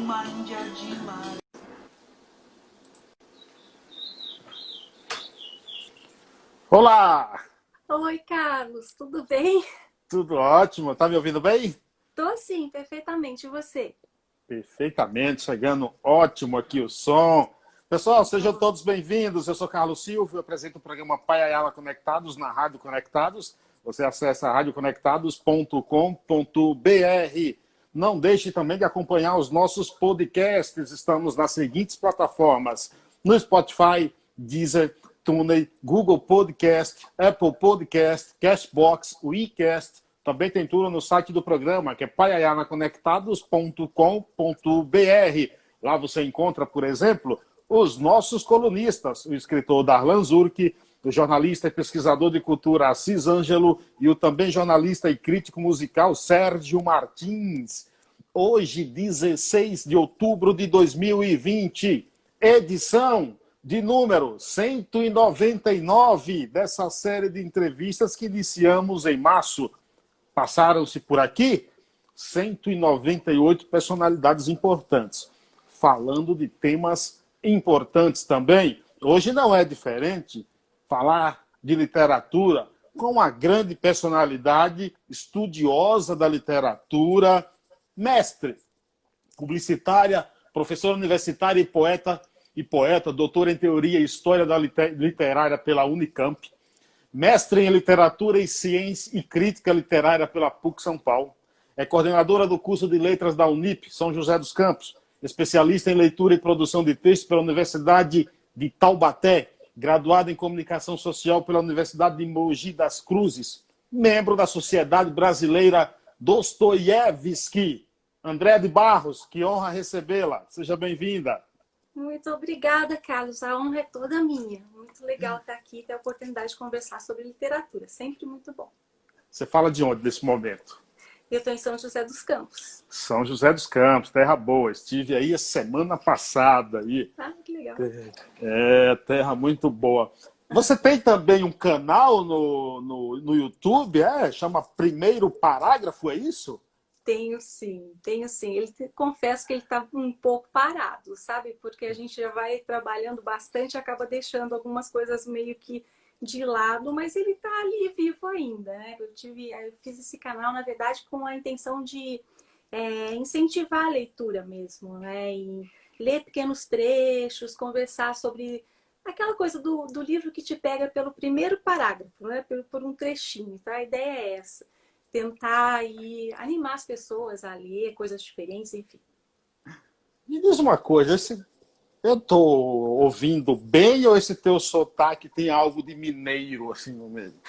uma índia de mar. Olá! Oi, Carlos, tudo bem? Tudo ótimo, tá me ouvindo bem? Tô sim, perfeitamente. E você? Perfeitamente, chegando ótimo aqui o som. Pessoal, sejam todos bem-vindos. Eu sou Carlos Silva, eu apresento o programa Pai Ayala Conectados na Rádio Conectados. Você acessa radioconectados.com.br. Não deixe também de acompanhar os nossos podcasts. Estamos nas seguintes plataformas: no Spotify, Deezer, TuneIn, Google Podcast, Apple Podcast, Cashbox, WeCast. Também tem tudo no site do programa, que é paiayanaconectados.com.br. Lá você encontra, por exemplo, os nossos colunistas, o escritor Darlan Zurk, o jornalista e pesquisador de cultura Assis Ângelo e o também jornalista e crítico musical Sérgio Martins. Hoje, 16 de outubro de 2020, edição de número 199 dessa série de entrevistas que iniciamos em março. Passaram-se por aqui 198 personalidades importantes, falando de temas importantes também. Hoje não é diferente falar de literatura com uma grande personalidade estudiosa da literatura, mestre, publicitária, professora universitária e poeta, doutora em teoria e história da literária pela Unicamp, mestre em literatura e ciência e crítica literária pela PUC São Paulo, é coordenadora do curso de letras da Unip, São José dos Campos, especialista em leitura e produção de textos pela Universidade de Taubaté, graduada em comunicação social pela Universidade de Mogi das Cruzes, membro da Sociedade Brasileira Dostoiévski. André de Barros, que honra recebê-la. Seja bem-vinda. Muito obrigada, Carlos. A honra é toda minha. Muito legal estar aqui e ter a oportunidade de conversar sobre literatura. Sempre muito bom. Você fala de onde nesse momento? Eu estou em São José dos Campos. São José dos Campos, terra boa. Estive aí a semana passada. Ah, que legal. Terra muito boa. Você tem também um canal no YouTube, chama Primeiro Parágrafo, é isso? Tenho sim, tenho sim. Confesso que ele está um pouco parado, sabe? Porque a gente já vai trabalhando bastante, acaba deixando algumas coisas meio que de lado, mas ele está ali vivo ainda, né? Eu fiz esse canal, na verdade, com a intenção de incentivar a leitura mesmo, né? E ler pequenos trechos, conversar sobre aquela coisa do livro que te pega pelo primeiro parágrafo, né? Por um trechinho, tá? A ideia é essa. Tentar animar as pessoas a ler coisas diferentes, enfim. Me diz uma coisa, eu tô ouvindo bem ou esse teu sotaque tem algo de mineiro assim no meio?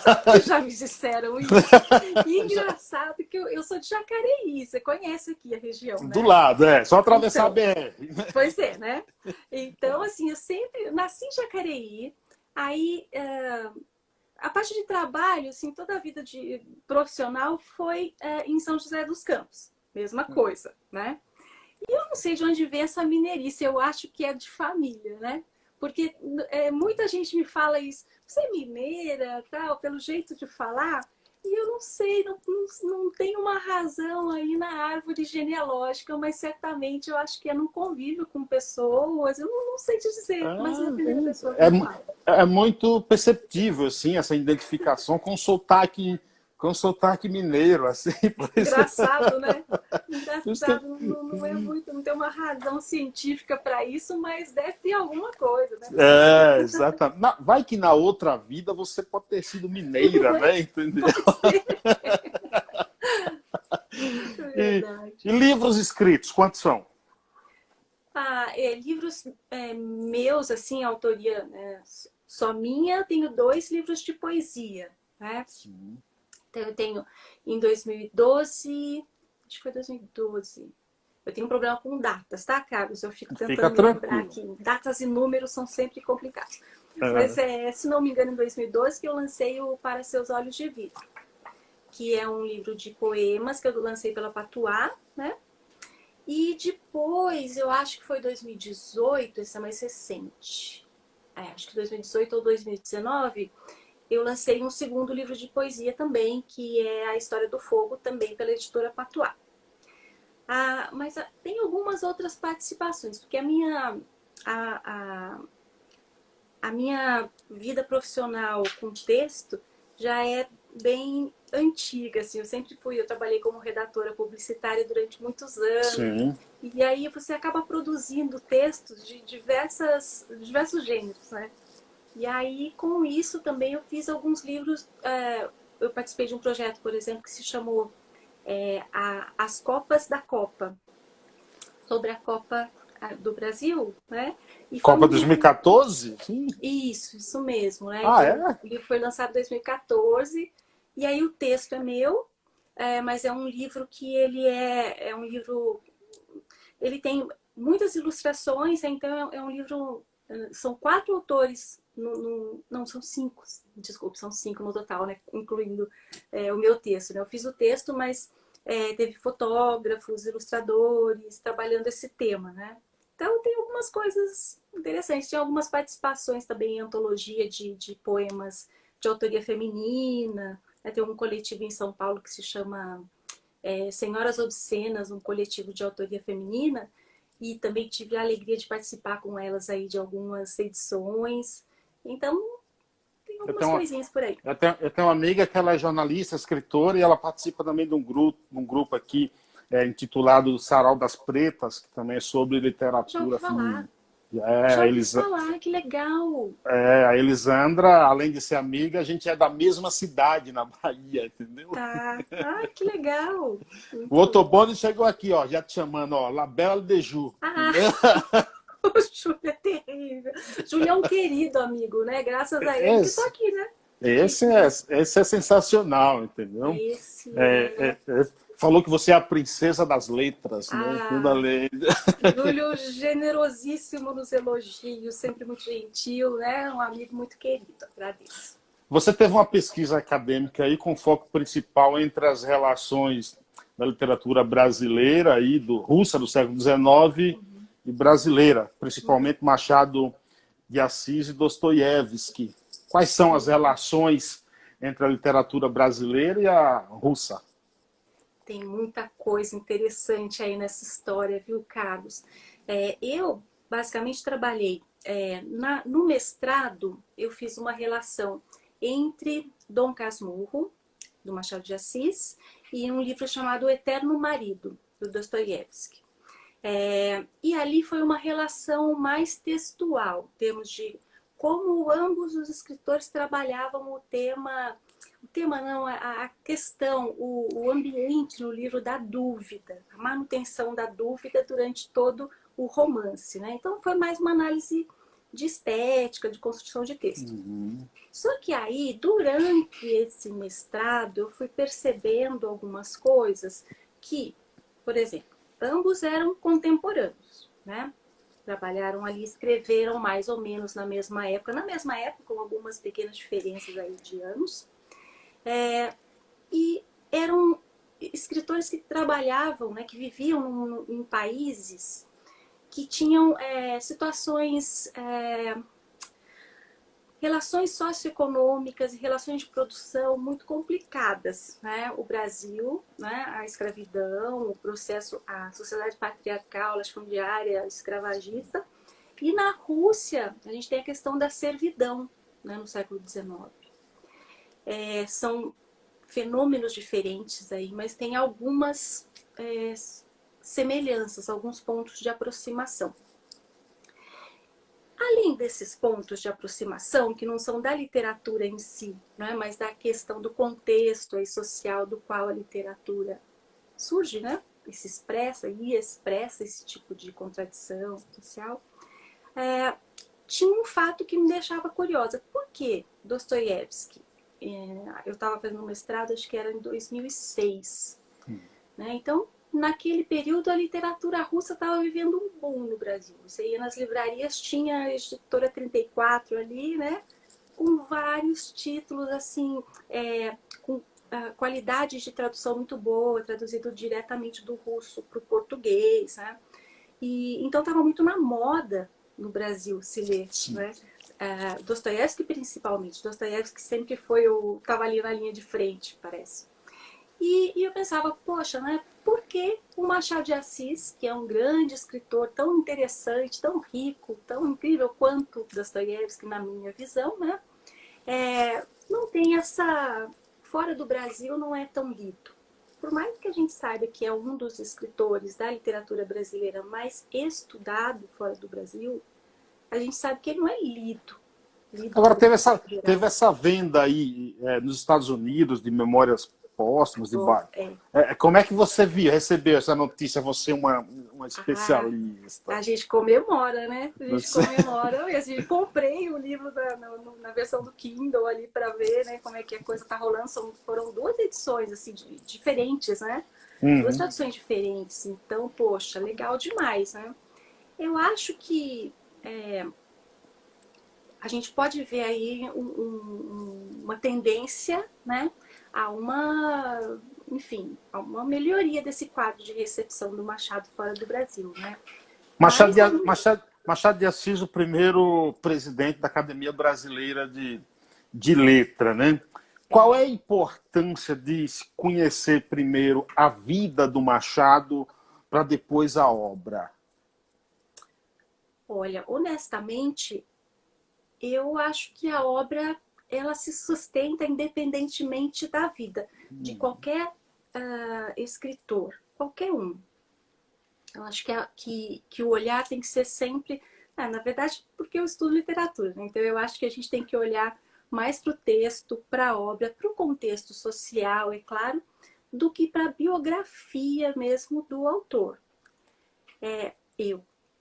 Sabe que já me disseram isso? E engraçado que eu sou de Jacareí, você conhece aqui a região, né? Do lado, só atravessar a BR. Pois é, né? Então, assim, eu sempre nasci em Jacareí, aí... A parte de trabalho, assim, toda a vida de profissional foi em São José dos Campos. Mesma coisa, né? E eu não sei de onde vem essa mineirice, eu acho que é de família, né? Porque muita gente me fala isso, você é mineira, tal, pelo jeito de falar, e eu não sei, não tem uma razão aí na árvore genealógica, mas certamente eu acho que é num convívio com pessoas, eu não sei te dizer, mas é a primeira pessoa que fala. É muito perceptível, assim, essa identificação com sotaque mineiro, assim. Engraçado, né? Engraçado, não é muito, não tem uma razão científica para isso, mas deve ter alguma coisa, né? Exatamente. Vai que na outra vida você pode ter sido mineira, né? Entendeu? Verdade. E livros escritos, quantos são? Livros meus, assim, autoria só minha, eu tenho 2 livros de poesia, né? Sim. Então, eu tenho em 2012, acho que foi 2012. Eu tenho um problema com datas, tá, Carlos? Eu fico tentando me lembrar aqui. Datas e números são sempre complicados. Mas, se não me engano, em 2012 que eu lancei o Para Seus Olhos de Vidro, que é um livro de poemas que eu lancei pela Patuá, né? E depois, eu acho que foi 2018, esse é mais recente. Acho que 2018 ou 2019, eu lancei um segundo livro de poesia também, que é A História do Fogo, também pela editora Patuá. Mas tem algumas outras participações, porque a minha vida profissional com texto já é bem antiga, assim. Eu trabalhei como redatora publicitária durante muitos anos. Sim. E aí você acaba produzindo textos de diversos gêneros, né? E aí, com isso também eu fiz alguns livros. Eu participei de um projeto, por exemplo, que se chamou As Copas da Copa, sobre a Copa do Brasil, né? E foi Copa um livro... 2014? Sim. Isso mesmo, né? Ah, Então, é? o livro foi lançado em 2014, e aí o texto é meu, mas é um livro que ele é um livro... Ele tem muitas ilustrações, então é um livro... São 4 autores, não, são 5, desculpe, são 5 no total, né? Incluindo o meu texto, né? Eu fiz o texto, mas teve fotógrafos, ilustradores, trabalhando esse tema, né? Então tem algumas coisas interessantes. Tem algumas participações também em antologia de poemas de autoria feminina. Tem um coletivo em São Paulo que se chama Senhoras Obscenas, um coletivo de autoria feminina. E também tive a alegria de participar com elas aí de algumas edições. Então, tem algumas coisinhas por aí. Eu tenho uma amiga que ela é jornalista, escritora, e ela participa também de um grupo aqui intitulado Sarau das Pretas, que também é sobre Já ouvi literatura falar. feminina. Já ouvi falar, que legal. A Elisandra, além de ser amiga, a gente é da mesma cidade, na Bahia, entendeu? Tá. Que legal. O Ottoboni chegou aqui, ó, já te chamando, ó, La Belle de Ju. O Júlio é terrível. Júlio é um querido amigo, né? Graças a ele que estou aqui, né? Esse é sensacional, entendeu? Esse falou que você é a princesa das letras, né? Toda lei. Júlio generosíssimo nos elogios, sempre muito gentil, né? Um amigo muito querido, agradeço. Você teve uma pesquisa acadêmica aí com foco principal entre as relações da literatura brasileira e russa do século XIX e brasileira, principalmente Machado de Assis e Dostoiévski. Quais são as relações entre a literatura brasileira e a russa? Tem muita coisa interessante aí nessa história, viu, Carlos? Eu, basicamente, trabalhei no mestrado, eu fiz uma relação entre Dom Casmurro, do Machado de Assis, e um livro chamado O Eterno Marido, do Dostoiévski. E ali foi uma relação mais textual, em termos de como ambos os escritores trabalhavam a questão, o ambiente no livro da dúvida, a manutenção da dúvida durante todo o romance, né? Então foi mais uma análise de estética, de construção de texto. Só que aí, durante esse mestrado, eu fui percebendo algumas coisas que, por exemplo, ambos eram contemporâneos, né? Trabalharam ali, escreveram mais ou menos na mesma época, com algumas pequenas diferenças aí de anos. E eram escritores que trabalhavam, né, que viviam em países que tinham situações, relações socioeconômicas e relações de produção muito complicadas, né? O Brasil, né, a escravidão, o processo, a sociedade patriarcal, latifundiária, escravagista. E na Rússia, a gente tem a questão da servidão, né, no século XIX. São fenômenos diferentes aí, mas tem algumas semelhanças, alguns pontos de aproximação. Além desses pontos de aproximação, que não são da literatura em si, né, mas da questão do contexto aí social do qual a literatura surge, né, e se expressa esse tipo de contradição social, tinha um fato que me deixava curiosa. Por que Dostoiévski? Eu estava fazendo um mestrado, acho que era em 2006. Né? Então, naquele período, a literatura russa estava vivendo um boom no Brasil. Você ia nas livrarias, tinha a Editora 34 ali, né? Com vários títulos, assim, com qualidade de tradução muito boa, traduzido diretamente do russo para o português, né? Então, estava muito na moda no Brasil se ler, né? Dostoiévski principalmente. Dostoiévski sempre foi estava ali na linha de frente, parece. E eu pensava, poxa, né? Por que o Machado de Assis, que é um grande escritor, tão interessante, tão rico, tão incrível quanto Dostoiévski, na minha visão, né? Não tem essa... Fora do Brasil não é tão lido. Por mais que a gente saiba que é um dos escritores da literatura brasileira mais estudado fora do Brasil, a gente sabe que ele não é lido. Agora, Por teve essa venda aí nos Estados Unidos de memórias póstumas, como é que você recebeu essa notícia? Você é uma especialista. A gente comemora, né? A gente comemora. Eu comprei o livro na versão do Kindle ali para ver, né, como é que a coisa tá rolando. Foram 2 edições assim, diferentes, né? 2 traduções diferentes. Então, poxa, legal demais, né? Eu acho que a gente pode ver aí uma tendência, né, a enfim, a uma melhoria desse quadro de recepção do Machado fora do Brasil, né? Machado de Assis, o primeiro presidente da Academia Brasileira de Letra, né? Qual é a importância de se conhecer primeiro a vida do Machado para depois a obra? Olha, honestamente, eu acho que a obra ela se sustenta independentemente da vida de qualquer escritor, qualquer um. Eu acho que o olhar tem que ser sempre... na verdade, porque eu estudo literatura, né? Então eu acho que a gente tem que olhar mais para o texto, para a obra, para o contexto social, é claro, do que para a biografia mesmo do autor.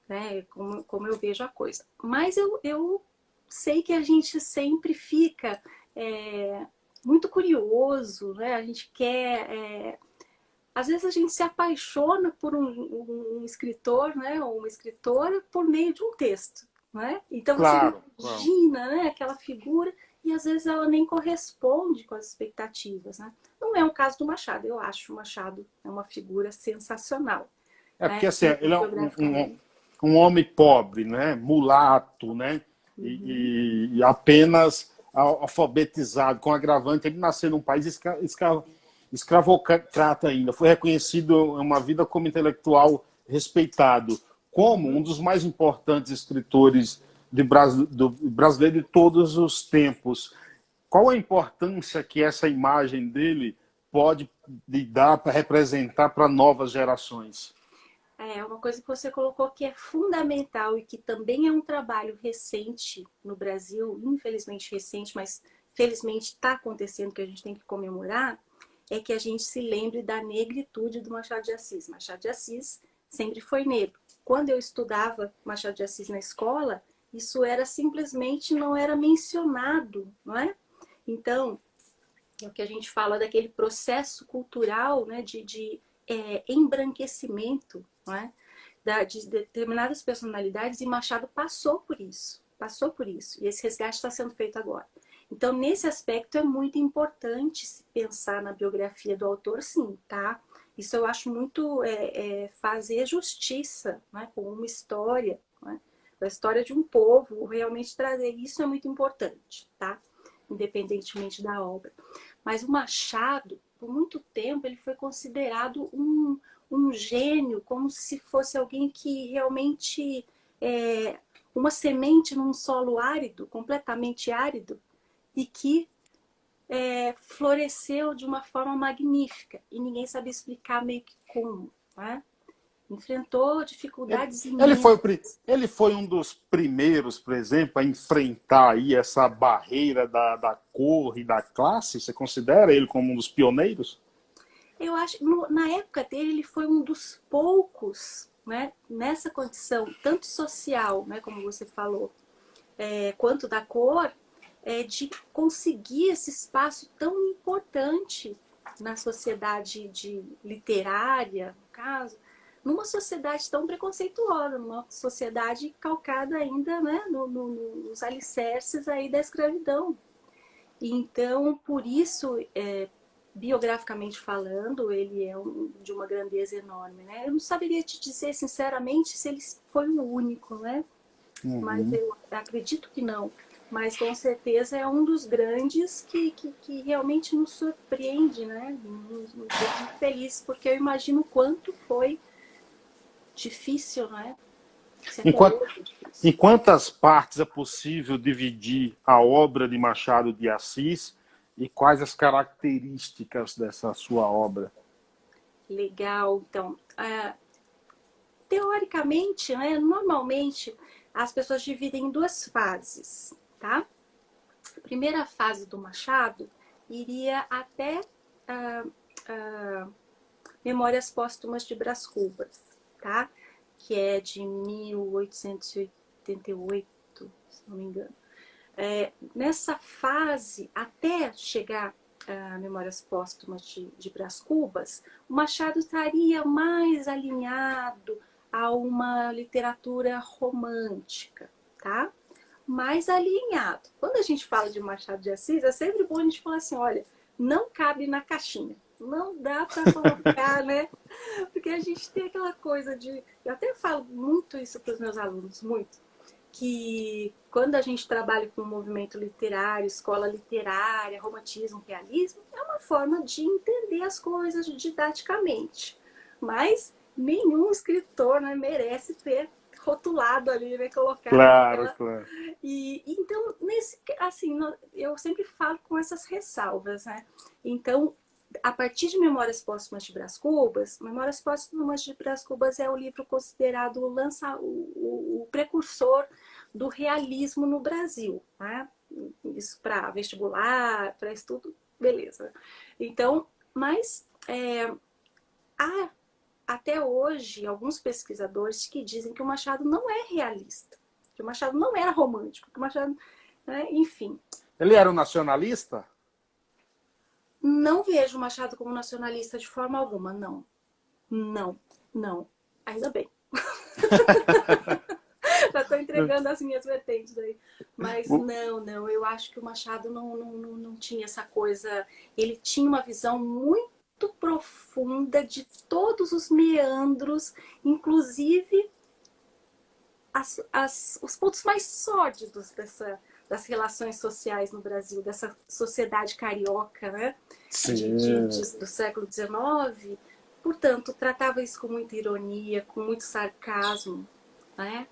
Né? Como eu vejo a coisa. Mas eu sei que a gente sempre fica muito curioso, né? A gente quer... às vezes a gente se apaixona por um escritor, né? Ou uma escritora por meio de um texto, né? Então você imagina, né? Aquela figura e às vezes ela nem corresponde com as expectativas, né? Não é o caso do Machado. Eu acho o Machado uma figura sensacional. Porque assim, ele é um homem pobre, né? Mulato, né? E apenas alfabetizado, com agravante. Ele nasceu num país escravocrata ainda. Foi reconhecido em uma vida como intelectual respeitado, como um dos mais importantes escritores do brasileiro de todos os tempos. Qual a importância que essa imagem dele pode dar para representar para novas gerações? Uma coisa que você colocou que é fundamental e que também é um trabalho recente no Brasil, infelizmente recente, mas felizmente está acontecendo, que a gente tem que comemorar, é que a gente se lembre da negritude do Machado de Assis. Machado de Assis sempre foi negro. Quando eu estudava Machado de Assis na escola, isso era simplesmente não era mencionado, não é? Então, é o que a gente fala daquele processo cultural, né, de embranquecimento, não é? De determinadas personalidades, e Machado passou por isso, e esse resgate está sendo feito agora. Então, nesse aspecto, é muito importante se pensar na biografia do autor, sim, tá? Isso eu acho muito fazer justiça, né, com uma história, né, a história de um povo, realmente trazer isso é muito importante, tá? Independentemente da obra. Mas o Machado, por muito tempo, ele foi considerado um gênio, como se fosse alguém que realmente uma semente num solo árido, completamente árido, e que floresceu de uma forma magnífica. E ninguém sabia explicar meio que como, né? Enfrentou dificuldades imensas. Ele foi um dos primeiros, por exemplo, a enfrentar aí essa barreira da cor e da classe? Você considera ele como um dos pioneiros? Eu acho, na época dele, ele foi um dos poucos, né, nessa condição, tanto social, né, como você falou, quanto da cor, de conseguir esse espaço tão importante na sociedade literária, no caso, numa sociedade tão preconceituosa, numa sociedade calcada ainda, né, nos alicerces aí da escravidão. Então, por isso, biograficamente falando, ele é de uma grandeza enorme, né? Eu não saberia te dizer, sinceramente, se ele foi o único, né? Mas eu acredito que não. Mas com certeza é um dos grandes que realmente nos surpreende, né? Nos deixa muito feliz, porque eu imagino o quanto foi difícil, né? Se até hoje é difícil. Em quantas partes é possível dividir a obra de Machado de Assis e quais as características dessa sua obra? Legal. Então, teoricamente, né, normalmente, as pessoas dividem em duas fases, tá? A primeira fase do Machado iria até Memórias Póstumas de Brás Cubas, tá? Que é de 1888, se não me engano. Nessa fase, até chegar a Memórias Póstumas de Brás Cubas, o Machado estaria mais alinhado a uma literatura romântica, tá? Mais alinhado. Quando a gente fala de Machado de Assis, é sempre bom a gente falar assim, olha, não cabe na caixinha. Não dá para colocar, né? Porque a gente tem aquela coisa de... Eu até falo muito isso para os meus alunos, muito. Que quando a gente trabalha com movimento literário, escola literária, romantismo, realismo, é uma forma de entender as coisas didaticamente. Mas nenhum escritor, né, merece ter rotulado ali, né, colocado. Claro, claro. E então, assim, eu sempre falo com essas ressalvas, né? Então, a partir de Memórias Póstumas de Brás Cubas, Memórias Póstumas de Brás Cubas é o livro considerado o precursor do realismo no Brasil, né? Isso para vestibular, para estudo, beleza. Então, mas há até hoje alguns pesquisadores que dizem que o Machado não é realista, que o Machado não era romântico, que o Machado, né? Enfim. Ele era um nacionalista? Não vejo o Machado como nacionalista de forma alguma, não. Não, não. Ainda bem. Já estou entregando as minhas vertentes aí. Mas não. Eu acho que o Machado não tinha essa coisa... Ele tinha uma visão muito profunda de todos os meandros, inclusive os pontos mais sórdidos das relações sociais no Brasil, dessa sociedade carioca, né? Do século XIX. Portanto, tratava isso com muita ironia, com muito sarcasmo, né?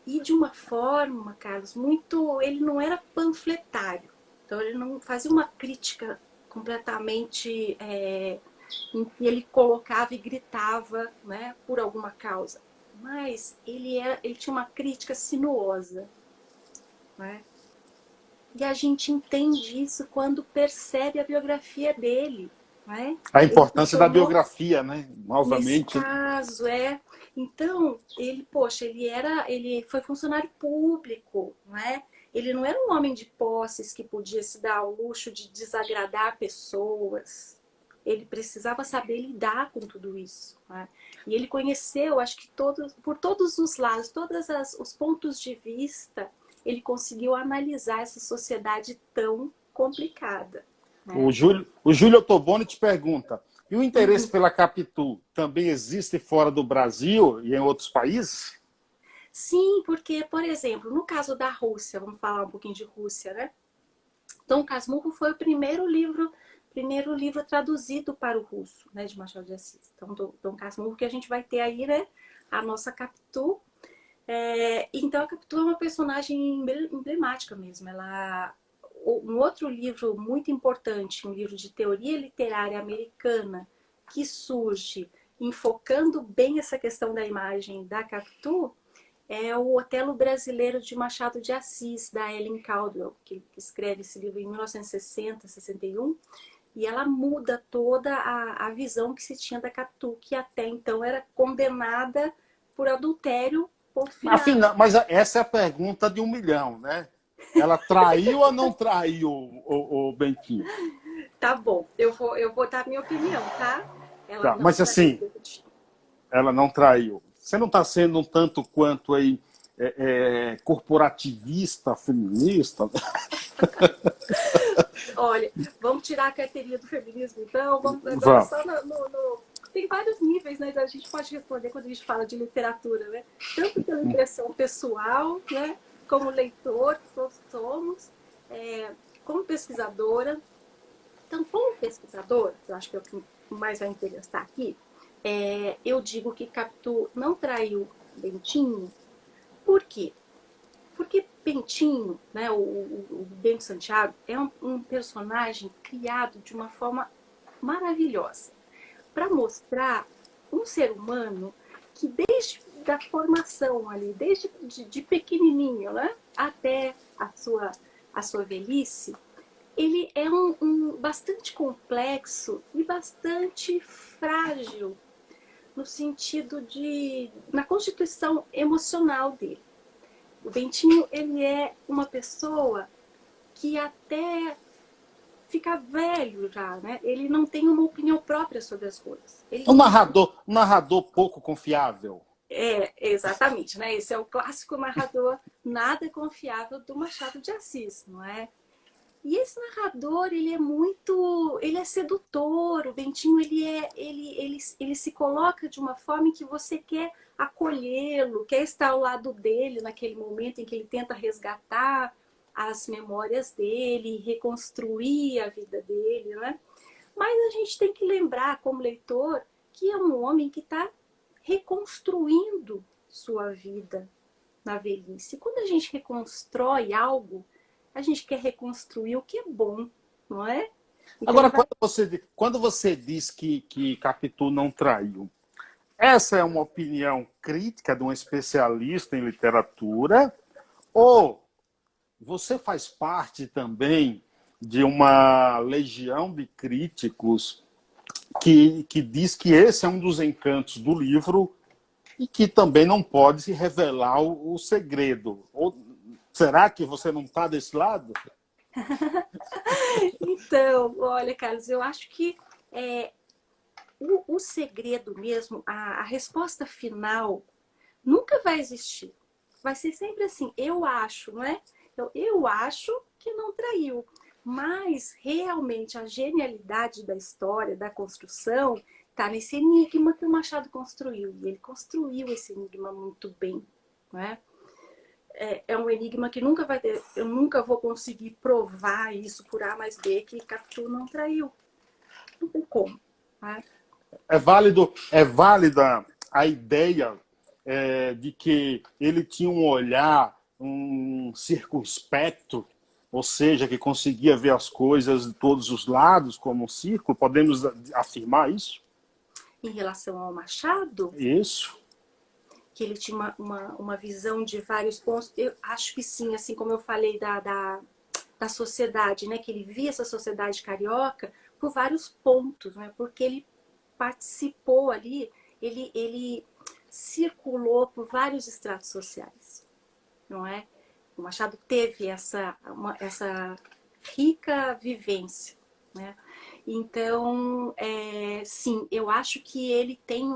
E de uma forma, Carlos, muito... Ele não era panfletário. Então, ele não fazia uma crítica completamente... em que ele colocava e gritava, né, por alguma causa. Mas ele tinha uma crítica sinuosa, né? E a gente entende isso quando percebe a biografia dele, né? A importância da biografia, né? Novamente. Nesse caso, Então, ele foi funcionário público, né? Ele não era um homem de posses que podia se dar ao luxo de desagradar pessoas. Ele precisava saber lidar com tudo isso, né? E ele conheceu, acho que por todos os lados, os pontos de vista, ele conseguiu analisar essa sociedade tão complicada, né? O Júlio Ottoboni te pergunta, e o interesse pela Capitu também existe fora do Brasil e em outros países? Sim, porque, por exemplo, no caso da Rússia, vamos falar um pouquinho de Rússia, né? Dom Casmurro foi o primeiro livro traduzido para o russo, né, de Machado de Assis. Então, Dom Casmurro, que a gente vai ter aí, né, a nossa Capitu. Então, a Capitu é uma personagem emblemática mesmo. Um outro livro muito importante, um livro de teoria literária americana, que surge enfocando bem essa questão da imagem da Capitu, é o Otelo Brasileiro de Machado de Assis, da Ellen Caldwell, que escreve esse livro em 1960, 61, e ela muda toda a visão que se tinha da Capitu, que até então era condenada por adultério, ponto final. Afinal, mas essa é a pergunta de 1 milhão, né? Ela traiu ou não traiu o Bentinho? Tá bom, eu vou dar a minha opinião, tá? Tá, mas assim, ela não traiu. Você não está sendo um tanto quanto aí corporativista, feminista? Olha, vamos tirar a carteirinha do feminismo, então. Vamos. Só tem vários níveis, né? A gente pode responder quando a gente fala de literatura, né? Tanto pela impressão pessoal, né? como leitor, que todos somos, como pesquisadora. Então, como pesquisadora, eu acho que é o que mais vai interessar aqui, eu digo que Capitu não traiu Bentinho. Por quê? Porque Bentinho, né, o Bento Santiago, é um personagem criado de uma forma maravilhosa para mostrar um ser humano que desde da formação ali, desde de pequenininho, né, até a sua velhice, ele é bastante complexo e bastante frágil no sentido na constituição emocional dele. O Bentinho, ele é uma pessoa que até fica velho já, né? Ele não tem uma opinião própria sobre as coisas. Um narrador pouco confiável. Exatamente, né? Esse é o clássico narrador nada confiável do Machado de Assis, não é? E esse narrador, ele é sedutor. O Bentinho, ele se coloca de uma forma em que você quer acolhê-lo, quer estar ao lado dele naquele momento em que ele tenta resgatar as memórias dele, reconstruir a vida dele, né? Mas a gente tem que lembrar, como leitor, que é um homem que está reconstruindo sua vida na velhice. Quando a gente reconstrói algo, a gente quer reconstruir o que é bom, não é? Então, agora, quando você diz que Capitu não traiu, essa é uma opinião crítica de um especialista em literatura ou você faz parte também de uma legião de críticos que diz que esse é um dos encantos do livro e que também não pode se revelar o segredo? Ou será que você não está desse lado? Então, olha, Carlos, eu acho que o segredo mesmo, a resposta final nunca vai existir. Vai ser sempre assim, eu acho, não é? Então, eu acho que não traiu. Mas, realmente, a genialidade da história, da construção, está nesse enigma que o Machado construiu. E ele construiu esse enigma muito bem, não é? É um enigma que nunca vai ter, eu nunca vou conseguir provar isso por A mais B, que Capitu não traiu. Não tem como. Né? É válida a ideia de que ele tinha um olhar circunspecto, ou seja, que conseguia ver as coisas de todos os lados como um círculo? Podemos afirmar isso? Em relação ao Machado? Isso. Que ele tinha uma visão de vários pontos. Eu acho que sim, assim como eu falei da sociedade, né? Que ele via essa sociedade carioca por vários pontos, né? Porque ele participou ali, ele circulou por vários estratos sociais, não é? O Machado teve essa rica vivência, né? Então, sim, eu acho que ele tem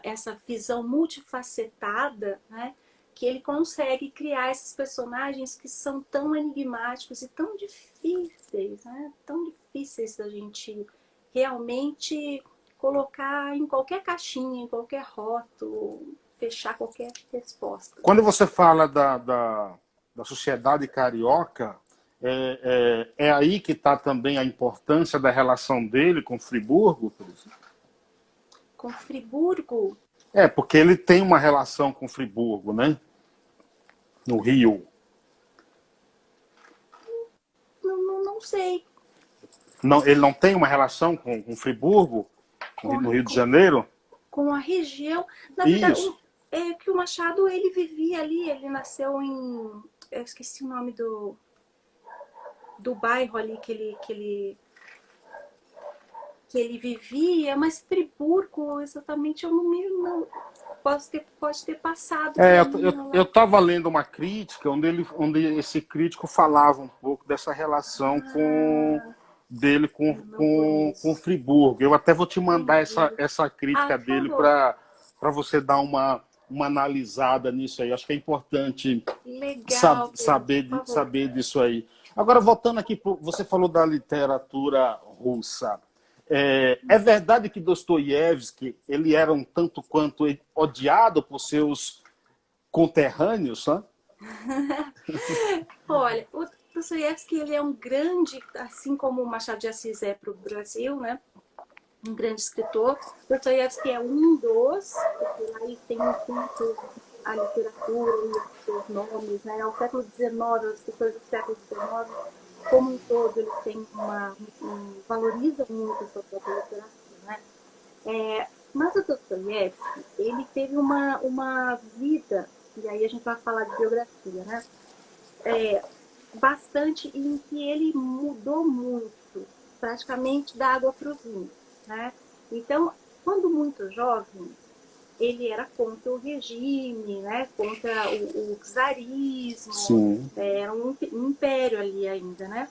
essa visão multifacetada, né? Que ele consegue criar esses personagens que são tão enigmáticos e tão difíceis, né? Tão difíceis da gente realmente colocar em qualquer caixinha, em qualquer rótulo, fechar qualquer resposta. Quando você fala da sociedade carioca, é aí que está também a importância da relação dele com Friburgo, por exemplo? Com Friburgo? Porque ele tem uma relação com Friburgo, né? No Rio. Não sei. Não, ele não tem uma relação com Friburgo, no Rio de Janeiro? Com a região. Na verdade, Isso. é que o Machado, ele vivia ali, ele nasceu em... Eu esqueci o nome do bairro ali que ele vivia, mas Friburgo, exatamente, eu não pode ter passado. Eu estava lendo uma crítica onde esse crítico falava um pouco dessa relação dele com Friburgo. Eu até vou te mandar essa crítica dele para você dar uma analisada nisso aí. Acho que é importante saber disso aí. Agora, voltando aqui, você falou da literatura russa. É verdade que Dostoiévski ele era um tanto quanto odiado por seus conterrâneos, né? Olha, o Dostoiévski, ele é um grande, assim como o Machado de Assis é para o Brasil, né? Um grande escritor. Dostoiévski é um dos, porque lá ele tem um culto à literatura e aos seus nomes, né? Ao século XIX, os escritores do século XIX, como um todo, eles têm valorizam muito a sua própria literatura, né? Mas o Dostoiévski, ele teve uma vida, e aí a gente vai falar de biografia, né? Bastante, em que ele mudou muito, praticamente da água para o vinho, né? Então, quando muito jovem, ele era contra o regime, né? Contra o czarismo, Sim. era um império ali ainda, né?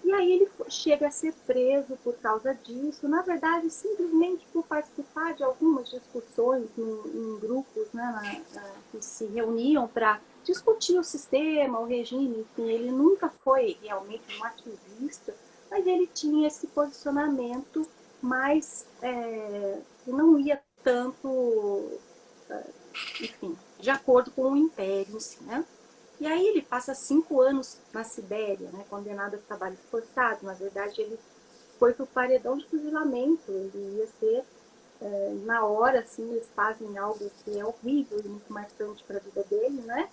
E aí ele chega a ser preso por causa disso, na verdade, simplesmente por participar de algumas discussões em grupos, né, que se reuniam para discutir o sistema, o regime, enfim, ele nunca foi realmente um ativista, mas ele tinha esse posicionamento mais que não ia tanto, enfim, de acordo com o império em si, né? E aí ele passa 5 anos na Sibéria, né, condenado a trabalho forçado. Na verdade, ele foi para o paredão de fuzilamento. Ele ia ser, na hora, assim, eles fazem algo que é horrível e muito marcante para a vida dele, né?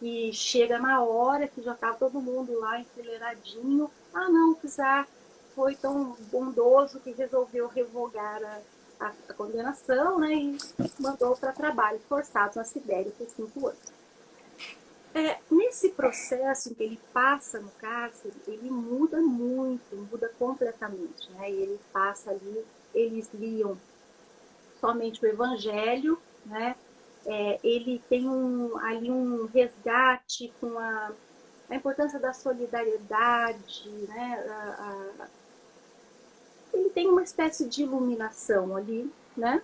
E chega na hora que já está todo mundo lá enfileiradinho. Ah, não, o czar foi tão bondoso que resolveu revogar a condenação, né? E mandou para trabalho forçado na Sibéria por 5 anos. Nesse processo em que ele passa no cárcere, ele muda muito, muda completamente, né? E ele passa ali, eles liam somente o Evangelho, né? Ele tem ali um resgate com a importância da solidariedade, né? Ele tem uma espécie de iluminação ali, né?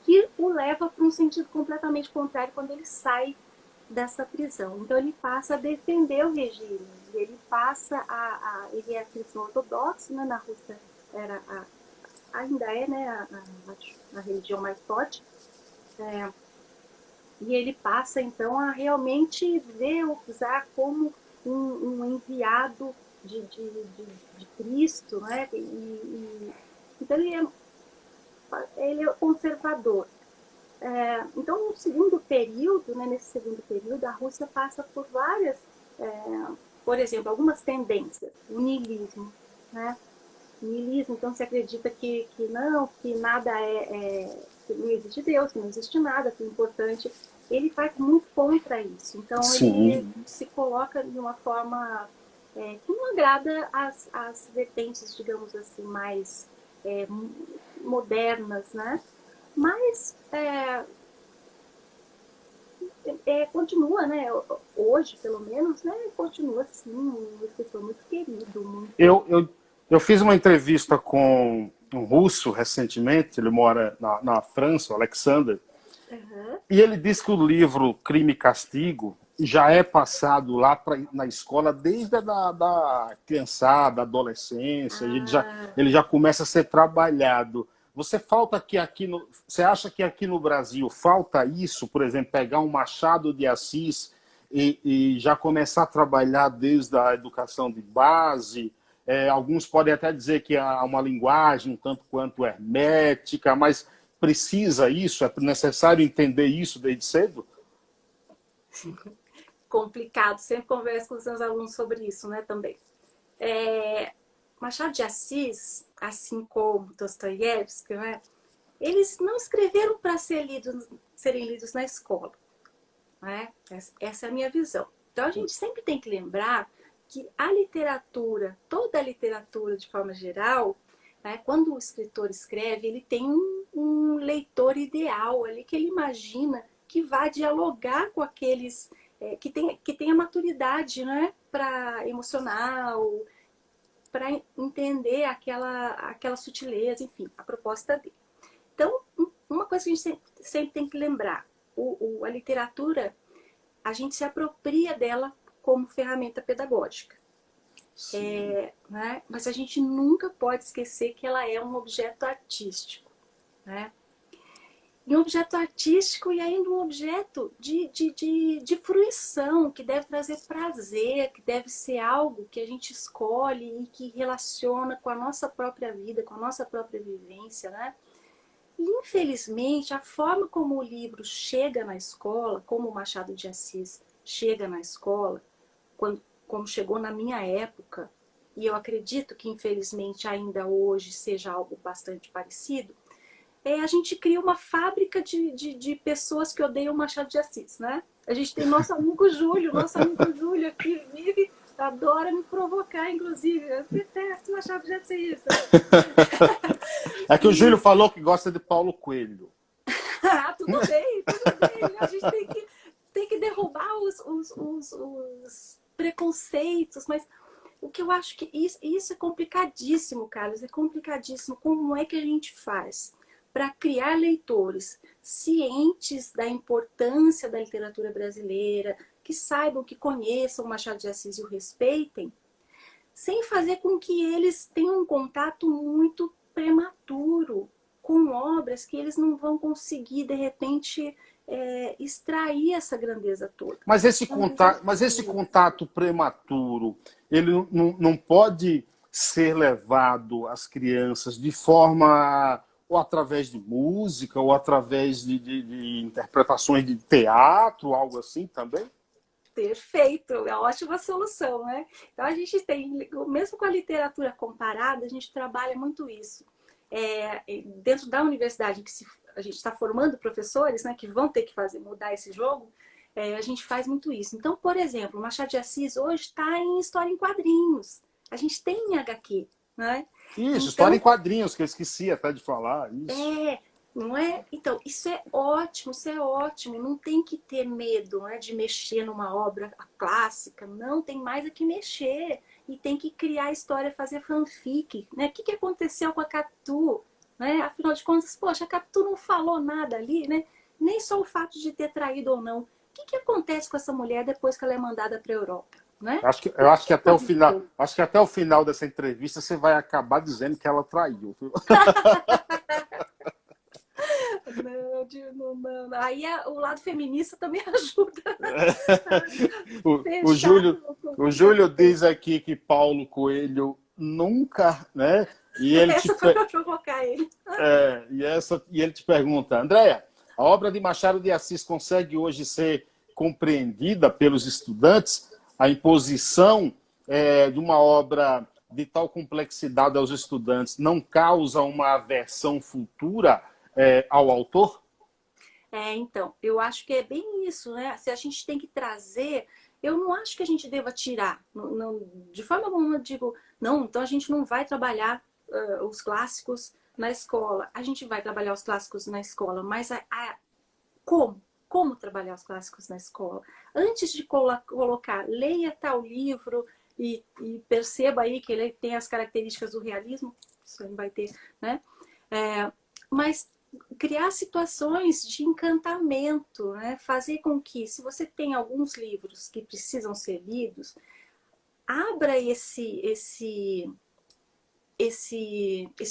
Que o leva para um sentido completamente contrário quando ele sai dessa prisão. Então ele passa a defender o regime, ele passa ele é cristão ortodoxo, né? Na Rússia ainda é, né, a religião mais forte, e ele passa então a realmente ver o czar como um enviado de Cristo, né? Então ele é conservador. Então, no segundo período, né, nesse segundo período, a Rússia passa por várias, por exemplo, algumas tendências. O niilismo, né? O niilismo, então, se acredita que não, que nada que não existe Deus, que não existe nada, que é importante. Ele vai muito contra isso. Então, ele Sim. se coloca de uma forma que não agrada as vertentes, digamos assim, mais modernas, né? Mas continua, né? Hoje, pelo menos, né? Continua assim, um escritor muito querido, muito. Eu fiz uma entrevista com um russo recentemente, ele mora na França, o Alexander, Uhum. e ele diz que o livro Crime e Castigo já é passado lá na escola desde da criançada, adolescência, ele já começa a ser trabalhado. Você acha que aqui no Brasil falta isso, por exemplo, pegar um Machado de Assis e já começar a trabalhar desde a educação de base? Alguns podem até dizer que há uma linguagem um tanto quanto hermética, mas precisa isso? É necessário entender isso desde cedo? Complicado. Sempre converso com os meus alunos sobre isso, né? Também. Machado de Assis, assim como Dostoiévski, né? Eles não escreveram para serem lidos na escola. Né? Essa é a minha visão. Então a gente sempre tem que lembrar que a literatura, toda a literatura de forma geral, né, quando o escritor escreve, ele tem um leitor ideal ali que ele imagina que vai dialogar com aqueles que tem a maturidade, né, para emocional, para entender aquela sutileza, enfim, a proposta dele. Então, uma coisa que a gente sempre tem que lembrar, a literatura, a gente se apropria dela como ferramenta pedagógica. Né? Mas a gente nunca pode esquecer que ela é um objeto artístico. Né? em objeto artístico e ainda um objeto de fruição, que deve trazer prazer, que deve ser algo que a gente escolhe e que relaciona com a nossa própria vida, com a nossa própria vivência, né? E, infelizmente, a forma como o livro chega na escola, como o Machado de Assis chega na escola, como chegou na minha época, e eu acredito que, infelizmente, ainda hoje seja algo bastante parecido, a gente cria uma fábrica de pessoas que odeiam Machado de Assis, né? A gente tem nosso amigo Júlio aqui vive, adora me provocar, inclusive. Eu detesto Machado de Assis. É que o Júlio falou que gosta de Paulo Coelho. Ah, tudo bem, tudo bem. A gente tem que derrubar os preconceitos, mas o que eu acho que isso é complicadíssimo, Carlos, é complicadíssimo. Como é que a gente faz para criar leitores cientes da importância da literatura brasileira, que saibam, que conheçam o Machado de Assis e o respeitem, sem fazer com que eles tenham um contato muito prematuro com obras que eles não vão conseguir, de repente, extrair essa grandeza toda. Mas esse contato prematuro, ele não pode ser levado às crianças de forma, ou através de música, ou através de interpretações de teatro, algo assim também? Perfeito, é uma ótima solução, né? Então a gente tem, mesmo com a literatura comparada, a gente trabalha muito isso. Dentro da universidade, que a gente está formando professores, né, que vão ter que mudar esse jogo, a gente faz muito isso. Então, por exemplo, Machado de Assis hoje está em história em quadrinhos. A gente tem em HQ, né? Isso, então, história em quadrinhos, que eu esqueci até de falar. Isso. Não é? Então, isso é ótimo, não tem que ter medo, né, de mexer numa obra clássica, não, tem mais a que mexer, e tem que criar a história, fazer fanfic, né? O que aconteceu com a Capitu, né? Afinal de contas, poxa, a Capitu não falou nada ali, né? Nem só o fato de ter traído ou não. O que acontece com essa mulher depois que ela é mandada para a Europa, né? Eu acho que até o final dessa entrevista você vai acabar dizendo que ela traiu. Não. Aí o lado feminista também ajuda. O Júlio diz aqui que Paulo Coelho nunca, né? E ele essa foi para provocar ele. E ele te pergunta, Andréia, a obra de Machado de Assis consegue hoje ser compreendida pelos estudantes? A imposição de uma obra de tal complexidade aos estudantes não causa uma aversão futura ao autor? Então, eu acho que é bem isso, né? Se a gente tem que trazer, eu não acho que a gente deva tirar, de forma alguma eu digo, não, então a gente não vai trabalhar os clássicos na escola. A gente vai trabalhar os clássicos na escola, mas como? Como trabalhar os clássicos na escola? Antes de colocar, leia tal livro e perceba aí que ele tem as características do realismo, isso aí vai ter, né? Mas criar situações de encantamento, né? Fazer com que, se você tem alguns livros que precisam ser lidos, abra esse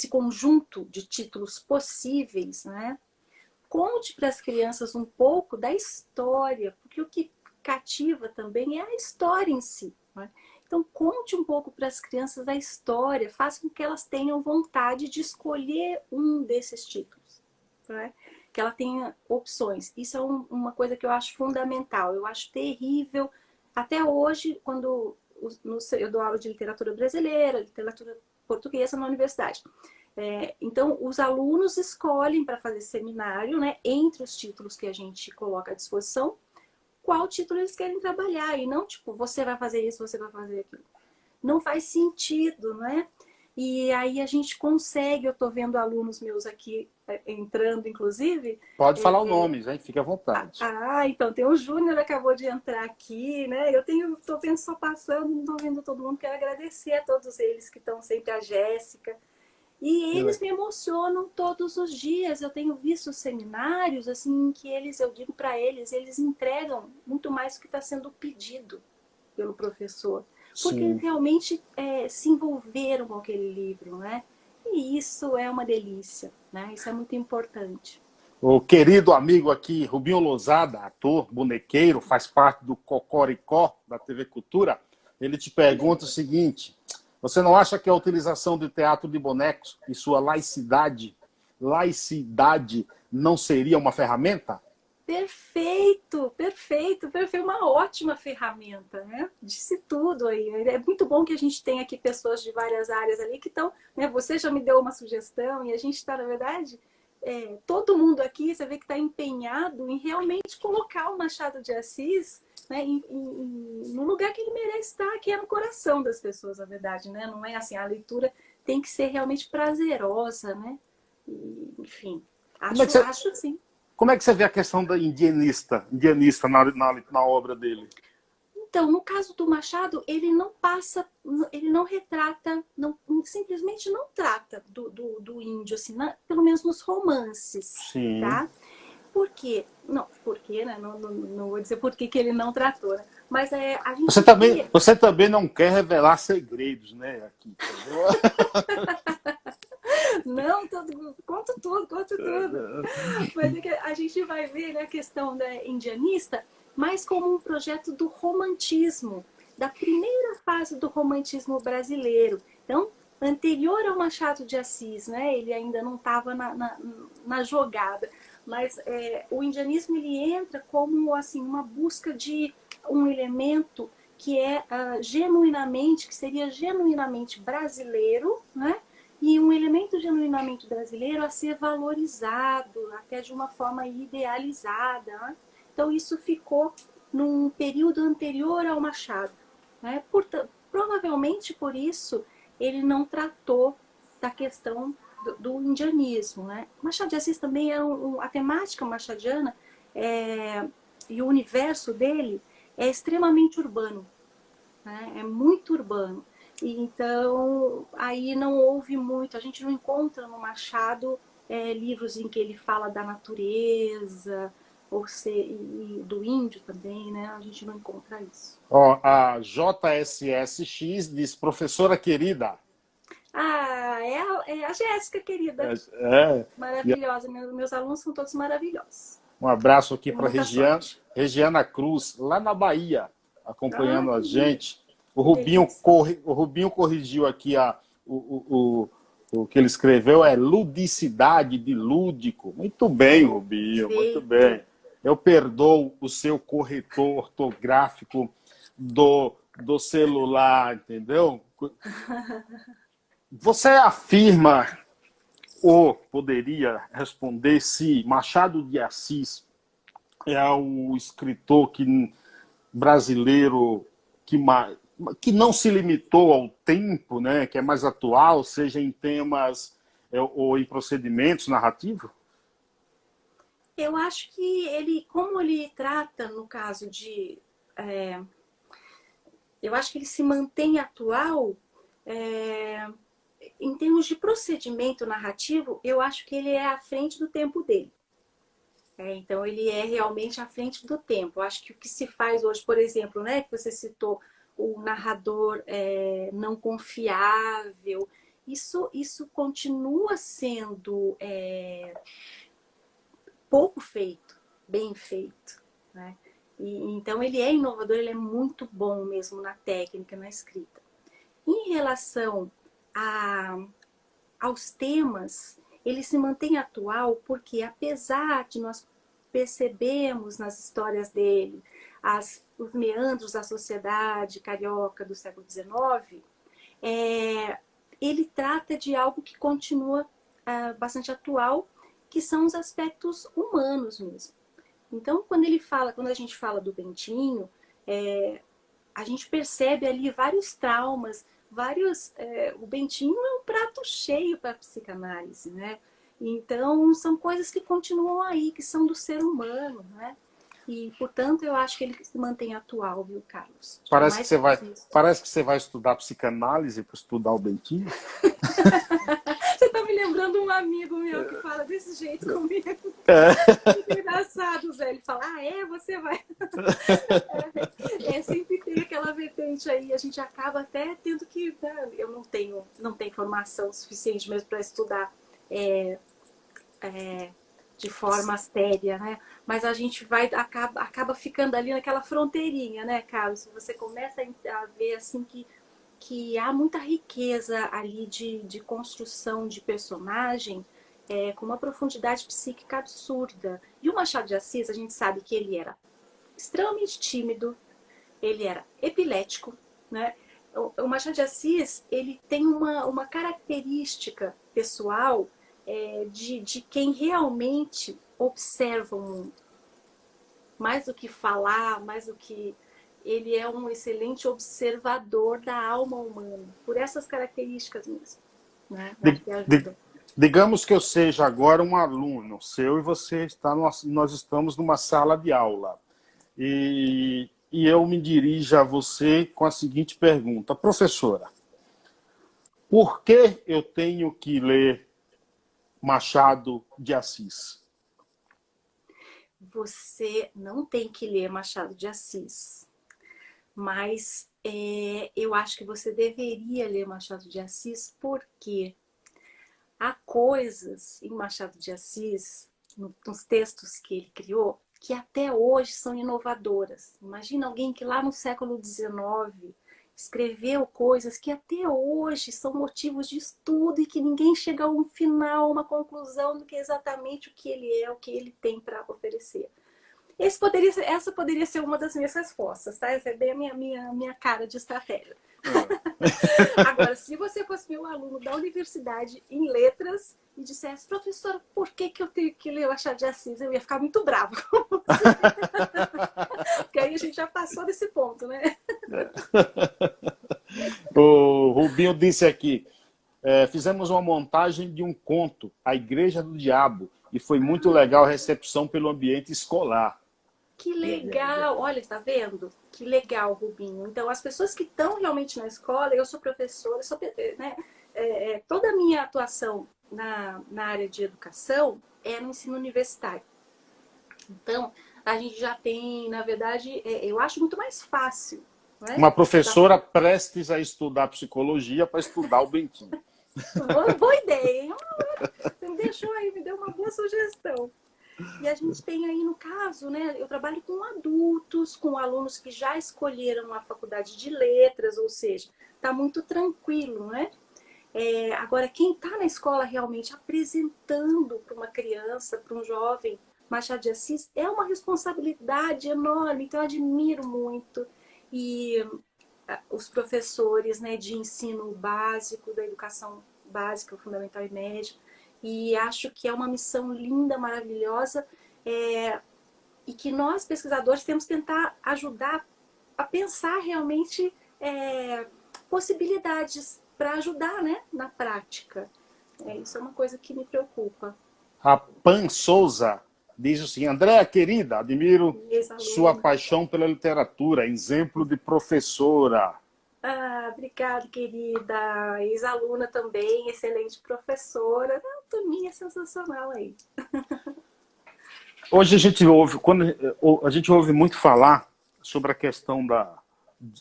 conjunto de títulos possíveis, né? Conte para as crianças um pouco da história, porque o que cativa também é a história em si, né? Então, conte um pouco para as crianças a história, faça com que elas tenham vontade de escolher um desses títulos, né? Que ela tenha opções. Isso é uma coisa que eu acho fundamental. Eu acho terrível. Até hoje, quando eu dou aula de literatura brasileira, literatura portuguesa na universidade. Então, os alunos escolhem para fazer seminário, né, entre os títulos que a gente coloca à disposição, qual título eles querem trabalhar. E não, tipo, você vai fazer isso, você vai fazer aquilo. Não faz sentido, né? E aí a gente consegue, eu estou vendo alunos meus aqui entrando, inclusive. Pode falar o nome, gente, fica à vontade. Então tem o Júnior, acabou de entrar aqui, né? Estou vendo só passando, não estou vendo todo mundo. Quero agradecer a todos eles que estão sempre, a Jéssica. E eles me emocionam todos os dias. Eu tenho visto seminários assim que eu digo para eles, eles entregam muito mais do que está sendo pedido pelo professor. Porque eles realmente se envolveram com aquele livro, né? E isso é uma delícia, né? Isso é muito importante. O querido amigo aqui, Rubinho Lousada, ator, bonequeiro, faz parte do Cocoricó, da TV Cultura, ele te pergunta o seguinte: você não acha que a utilização do teatro de bonecos e sua laicidade não seria uma ferramenta? Perfeito, perfeito, perfeito. Uma ótima ferramenta, né? Disse tudo aí. É muito bom que a gente tenha aqui pessoas de várias áreas ali que estão, né? Você já me deu uma sugestão e a gente está, na verdade, todo mundo aqui, você vê que está empenhado em realmente colocar o Machado de Assis, né, no lugar que ele merece estar, que é no coração das pessoas, na verdade, né? Não é assim, a leitura tem que ser realmente prazerosa, né? E, enfim, acho assim. Como é que você vê a questão da indianista na obra dele? Então, no caso do Machado, ele não passa, ele não retrata, simplesmente não trata do índio, assim, pelo menos nos romances, Sim. tá? Por quê? Não, por quê, né? Não vou dizer por que ele não tratou, né? Mas a gente vê... Você também não quer revelar segredos, né? Aqui, Não, conto tudo, conto tudo. Mas é que a gente vai ver, né, a questão da indianista mais como um projeto do romantismo, da primeira fase do romantismo brasileiro. Então, anterior ao Machado de Assis, né? Ele ainda não estava na jogada. Mas o indianismo ele entra como assim uma busca de um elemento que é que seria genuinamente brasileiro, né? E um elemento genuinamente brasileiro a ser valorizado, até de uma forma idealizada. Né? Então, isso ficou num período anterior ao Machado. Né? Provavelmente por isso ele não tratou da questão do indianismo. Né? Machado de Assis também era a temática machadiana e o universo dele é extremamente urbano. Né? É muito urbano. Então, aí não houve muito, a gente não encontra no Machado livros em que ele fala da natureza, e do índio também, né? A gente não encontra isso. Ó, a JSSX diz, professora querida. Ah, é a Jéssica, querida. É, Maravilhosa. Meus alunos são todos maravilhosos. um abraço aqui Tenho para muita sorte. Regiana Cruz, lá na Bahia, acompanhando Ah, a gente. O que delícia. O Rubinho corrigiu aqui o que ele escreveu, é ludicidade de lúdico. Muito bem, Rubinho, muito Perfeito. bem. Eu perdoo o seu corretor ortográfico do celular, entendeu? Você afirma, ou poderia responder, se Machado de Assis é o escritor brasileiro que não se limitou ao tempo, né, que é mais atual, seja em temas ou em procedimentos narrativos? Eu acho que ele, como ele trata no caso de. Eu acho que ele se mantém atual. Em termos de procedimento narrativo, eu acho que ele é à frente do tempo dele. Então, ele é realmente à frente do tempo. Eu acho que o que se faz hoje, por exemplo, né, que você citou o narrador não confiável, isso continua sendo pouco feito, bem feito. Né? Então, ele é inovador, ele é muito bom mesmo na técnica, na escrita. Em relação aos temas, ele se mantém atual porque, apesar de nós percebermos nas histórias dele os meandros da sociedade carioca do século XIX, ele trata de algo que continua bastante atual, que são os aspectos humanos mesmo. Então, quando a gente fala do Bentinho, a gente percebe ali vários traumas, o Bentinho é um prato cheio para a psicanálise, né? Então, são coisas que continuam aí, que são do ser humano, né? E, portanto, eu acho que ele se mantém atual, viu, Carlos? Parece que Jamais por isso. parece que você vai estudar psicanálise para estudar o Bentinho. Você tá me lembrando um amigo meu que fala desse jeito comigo. Muito engraçado, Zé. Ele fala, você vai. Sempre tem aquela vertente aí. A gente acaba até tendo que... Né? Eu não tenho formação suficiente mesmo para estudar de forma séria, né? Mas a gente acaba ficando ali naquela fronteirinha, né, Carlos? Você começa a ver assim que há muita riqueza ali de construção de personagem, com uma profundidade psíquica absurda. E o Machado de Assis, a gente sabe que ele era extremamente tímido, ele era epilético, né? O Machado de Assis, ele tem uma característica pessoal de quem realmente observa o mundo. Mais do que falar, mais do que... Ele é um excelente observador da alma humana, por essas características mesmo, né? De, Que de, ajuda. digamos que eu seja agora um aluno seu e você está nós estamos numa sala de aula. E eu me dirijo a você com a seguinte pergunta: professora, por que eu tenho que ler Machado de Assis? Você não tem que ler Machado de Assis, mas eu acho que você deveria ler Machado de Assis porque há coisas em Machado de Assis, nos textos que ele criou, que até hoje são inovadoras. Imagina alguém que lá no século XIX escreveu coisas que até hoje são motivos de estudo e que ninguém chega a um final, uma conclusão do que é exatamente o que ele é, o que ele tem para oferecer. Essa poderia ser uma das minhas respostas, tá? Essa é bem a minha cara de estratégia. Agora, se você fosse meu aluno da universidade em letras e dissesse, professora, por que eu tenho que ler o Machado de Assis? Eu ia ficar muito brava com você. Porque aí a gente já passou desse ponto, né? O Rubinho disse aqui, fizemos uma montagem de um conto, A Igreja do Diabo, e foi muito legal a recepção pelo ambiente escolar. Que legal! Olha, tá vendo? Que legal, Rubinho. Então, as pessoas que estão realmente na escola, eu sou professora, né? Toda a minha atuação na área de educação é no ensino universitário. Então, a gente já tem, na verdade, eu acho muito mais fácil. Né? Uma professora prestes a estudar psicologia para estudar o Bentinho. Boa ideia, hein? Você me deixou aí, me deu uma boa sugestão. E a gente tem aí, no caso, né, eu trabalho com adultos, com alunos que já escolheram a faculdade de letras, ou seja, está muito tranquilo, né? Agora, quem está na escola realmente apresentando para uma criança, para um jovem, Machado de Assis, é uma responsabilidade enorme, então eu admiro muito. E os professores, né, de ensino básico, da educação básica, fundamental e média, e acho que é uma missão linda, maravilhosa, e que nós, pesquisadores, temos que tentar ajudar a pensar realmente possibilidades para ajudar, né, na prática. Isso é uma coisa que me preocupa. A Pan Souza diz assim, Andréa, querida, admiro sua paixão pela literatura, exemplo de professora. Ah, obrigada, querida. Ex-aluna também, excelente professora. A turminha sensacional aí. Hoje a gente ouve muito falar sobre a questão da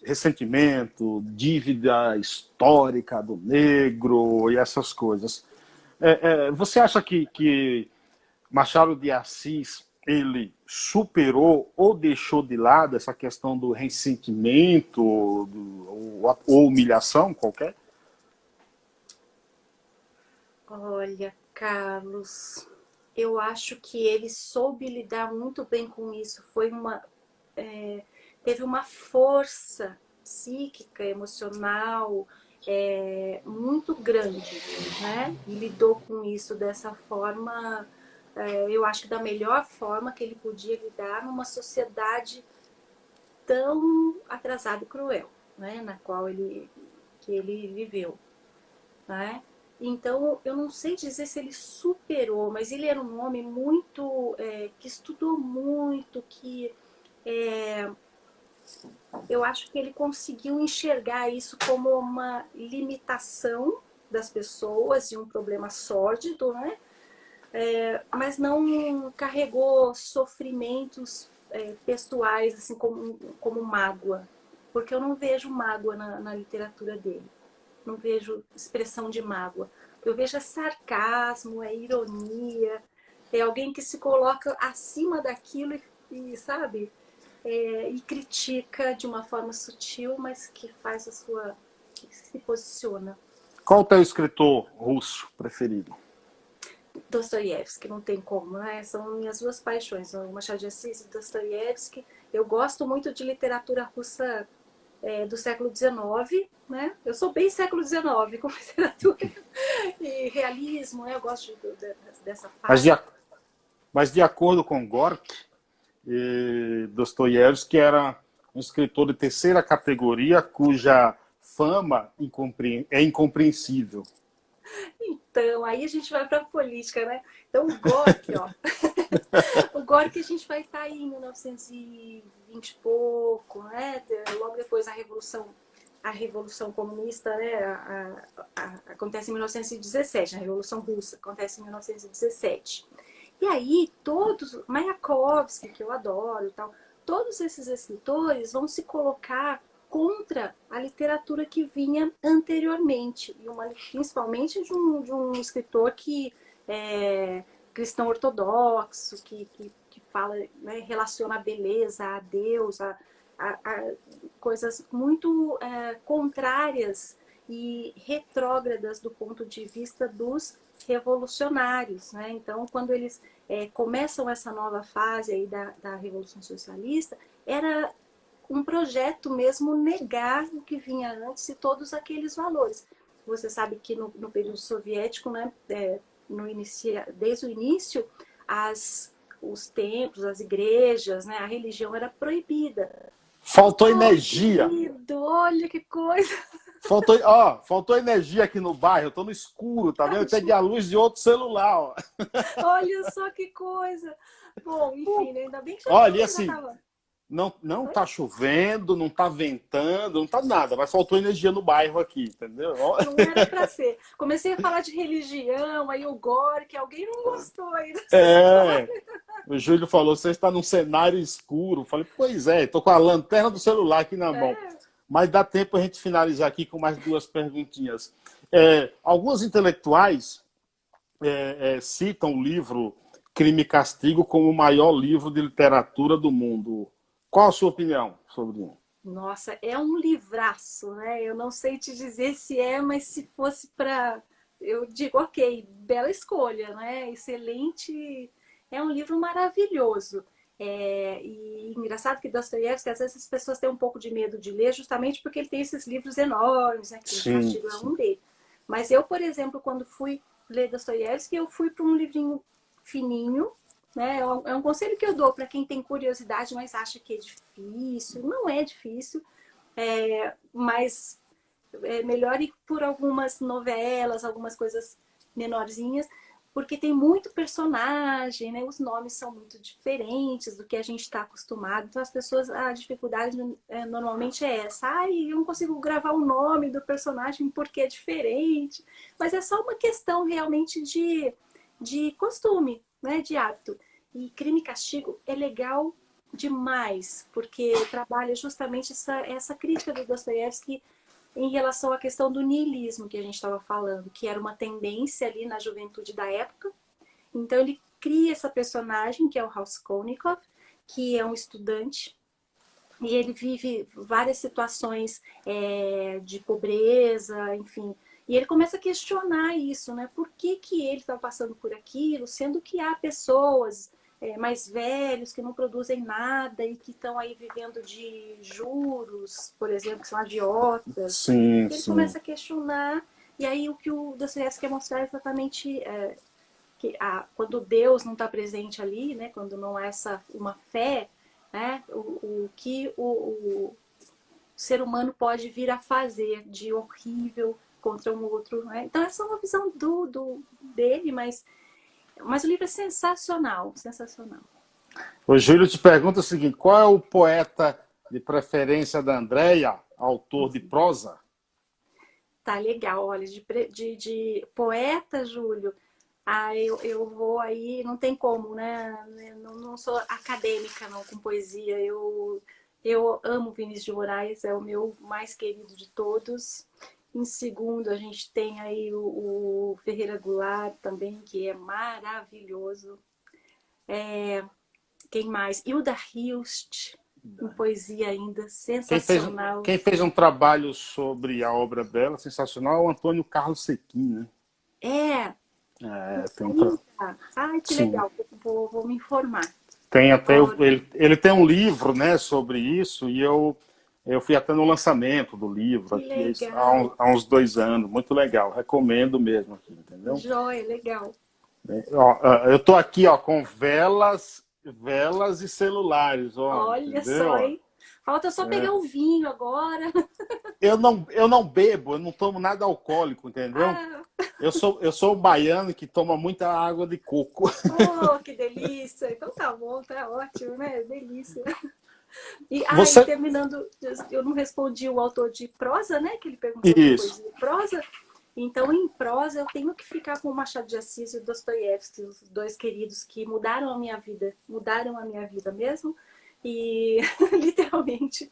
ressentimento, dívida histórica do negro e essas coisas. Você acha que Machado de Assis ele superou ou deixou de lado essa questão do ressentimento ou humilhação qualquer? Olha, Carlos, eu acho que ele soube lidar muito bem com isso. Teve uma força psíquica, emocional, muito grande, né? E lidou com isso dessa forma, eu acho que da melhor forma que ele podia lidar numa sociedade tão atrasada e cruel, né? Na qual que ele viveu, né? Então, eu não sei dizer se ele superou, mas ele era um homem muito, que estudou muito, que eu acho que ele conseguiu enxergar isso como uma limitação das pessoas e um problema sórdido, né? Mas não carregou sofrimentos pessoais, assim, como mágoa. Porque eu não vejo mágoa na literatura dele. Não vejo expressão de mágoa. Eu vejo sarcasmo, ironia, É alguém que se coloca acima daquilo sabe, e critica de uma forma sutil, mas que faz que se posiciona. Qual o teu escritor russo preferido? Dostoiévski, não tem como, né? São minhas duas paixões, o Machado de Assis e Dostoiévski. Eu gosto muito de literatura russa do século XIX, né? Eu sou bem século XIX com literatura e realismo, né? Eu gosto dessa Mas fase. mas de acordo com Gorky, Dostoiévski era um escritor de terceira categoria cuja fama é incompreensível. Então, aí a gente vai para a política, né? Então, o Gorky, ó. O Gorky a gente vai estar aí em 1920 e pouco, né? Logo depois a Revolução Comunista, né? Acontece em 1917, a Revolução Russa acontece em 1917. E aí, Mayakovsky, que eu adoro, tal, todos esses escritores vão se colocar contra a literatura que vinha anteriormente, principalmente de um escritor que é cristão ortodoxo, que fala, né, relaciona a beleza a Deus, a coisas muito contrárias e retrógradas do ponto de vista dos revolucionários, né? Então, quando eles começam essa nova fase aí da Revolução Socialista, era um projeto mesmo negar o que vinha antes e todos aqueles valores. Você sabe que no período soviético, né, desde o início, os templos, as igrejas, né, a religião era proibida. Faltou Oh, energia. querido, olha que coisa! Faltou energia aqui no bairro. Eu tô no escuro, tá vendo? Eu peguei a luz de outro celular. Ó. Olha só que coisa! Bom, enfim, né? Ainda bem que Olha, e já assim, tava. não tá chovendo, não tá ventando, não tá nada, mas faltou energia no bairro aqui, entendeu? Não era para ser. Comecei a falar de religião, aí o gore, que alguém não gostou aí dessa É, história. o Júlio falou, você está num cenário escuro. Eu falei, pois é, tô com a lanterna do celular aqui na mão. É. Mas dá tempo a gente finalizar aqui com mais duas perguntinhas. Alguns intelectuais citam o livro Crime e Castigo como o maior livro de literatura do mundo. Qual a sua opinião sobre isso? Nossa, é um livraço, né? Eu não sei te dizer se mas se fosse para. Eu digo, ok, bela escolha, né? Excelente. É um livro maravilhoso. E engraçado que Dostoiévski, às vezes as pessoas têm um pouco de medo de ler, justamente porque ele tem esses livros enormes, né? Crime e Sim, Castigo é sim. um deles. Mas eu, por exemplo, quando fui ler Dostoiévski, eu fui para um livrinho fininho, né? É um conselho que eu dou para quem tem curiosidade, mas acha que é difícil. Não é difícil, mas é melhor ir por algumas novelas, algumas coisas menorzinhas, porque tem muito personagem, né? Os nomes são muito diferentes do que a gente está acostumado. Então, a dificuldade normalmente é essa. Eu não consigo gravar o nome do personagem porque é diferente. Mas é só uma questão realmente de costume, né? De hábito. E Crime e Castigo é legal demais, porque trabalha justamente essa crítica do Dostoiévski em relação à questão do niilismo que a gente estava falando, que era uma tendência ali na juventude da época. Então ele cria essa personagem, que é o Raskolnikov, que é um estudante, e ele vive várias situações de pobreza, enfim. E ele começa a questionar isso, né? Por que ele está passando por aquilo, sendo que há pessoas mais velhos que não produzem nada e que estão aí vivendo de juros, por exemplo, que são agiotas. Sim, Ele sim. começa a questionar, e aí o que o Dostoiévski quer mostrar é exatamente que quando Deus não está presente ali, né? Quando não há uma fé, né? O que o ser humano pode vir a fazer de horrível contra um outro. Né? Então, essa é uma visão dele, mas o livro é sensacional, sensacional. O Júlio te pergunta o seguinte: qual é o poeta de preferência da Andréia, autor de prosa? Tá legal, olha, de poeta, Júlio. Eu vou aí, não tem como, né? Não sou acadêmica, não, com poesia. Eu amo Vinícius de Moraes, é o meu mais querido de todos. Em segundo, a gente tem aí o Ferreira Goulart também, que é maravilhoso. Quem mais? Hilda Hilst, em poesia ainda, Quem fez, sensacional. quem fez um trabalho sobre a obra dela, sensacional, é o Antônio Carlos Sequin, né? É, Tem ai, que sim. legal, vou me informar. Tem até, Olha, ele tem um livro, né, sobre isso, e eu fui até no lançamento do livro que aqui legal, há uns 2 anos. Muito legal, recomendo mesmo aqui, entendeu? joia, legal. Ó, eu tô aqui, ó, com velas e celulares, ó, Olha só, entendeu? hein? Falta só pegar o vinho agora. Eu não bebo, eu não tomo nada alcoólico, entendeu? Ah, Eu sou um baiano que toma muita água de coco. oh, que delícia. Então tá bom, tá ótimo, né? Delícia. E Você. terminando, eu não respondi o autor de prosa, né? Que ele perguntou de Isso. poesia e prosa. Então, em prosa, eu tenho que ficar com o Machado de Assis e o Dostoiévski, os dois queridos que mudaram a minha vida mesmo. E, literalmente.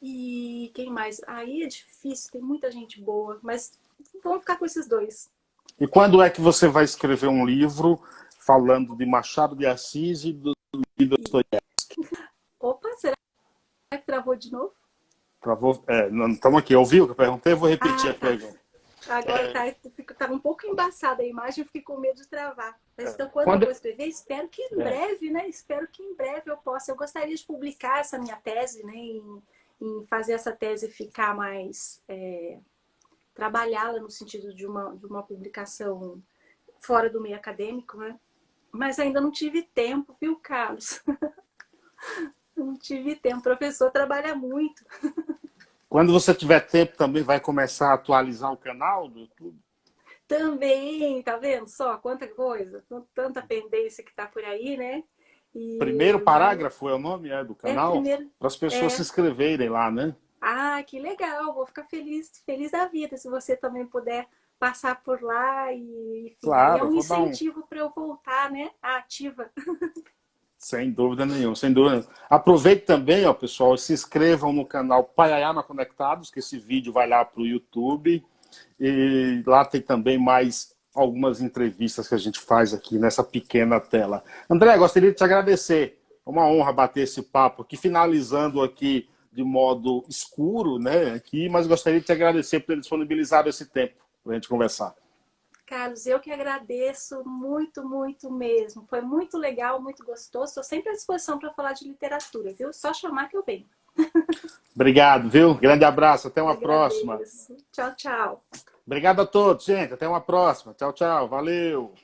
E quem mais? Aí é difícil, tem muita gente boa, mas vamos ficar com esses dois. E quando é que você vai escrever um livro falando de Machado de Assis e do Dostoiévski? Opa, será que travou de novo? Estamos aqui. Ouviu o que eu perguntei? Eu vou repetir Ah, a tá. pergunta. Agora tá um pouco embaçada a imagem, eu fiquei com medo de travar. Mas então, quando eu Quando, vou escrever, espero que em breve, né? Espero que em breve eu possa. Eu gostaria de publicar essa minha tese, né? Em fazer essa tese ficar mais. Trabalhá-la no sentido de uma publicação fora do meio acadêmico, né? Mas ainda não tive tempo, viu, Carlos? Não tive tempo. O professor trabalha muito. quando você tiver tempo, também vai começar a atualizar o canal do YouTube? Também, tá vendo só? Quanta coisa, tanta pendência que tá por aí, né? Primeiro Mas parágrafo é o nome do canal? primeiro. Para as pessoas se É. inscreverem lá, né? Ah, que legal! Vou ficar feliz da vida se você também puder passar por lá e, enfim, aí é Claro, eu um vou dar um. incentivo para eu voltar, né? Ativa. Sem dúvida nenhuma, sem dúvida nenhuma. Aproveite também, ó, pessoal, se inscrevam no canal Paiayana Conectados, que esse vídeo vai lá para o YouTube. E lá tem também mais algumas entrevistas que a gente faz aqui nessa pequena tela. André, gostaria de te agradecer. É uma honra bater esse papo aqui, finalizando aqui de modo escuro, né? Aqui, mas gostaria de te agradecer por ter disponibilizado esse tempo para a gente conversar. Carlos, eu que agradeço muito, muito mesmo. Foi muito legal, muito gostoso. Estou sempre à disposição para falar de literatura, viu? Só chamar que eu venho. Obrigado, viu? Grande abraço, até uma próxima. Agradeço. Tchau, tchau. Obrigado a todos, gente. Até uma próxima. Tchau, tchau. Valeu.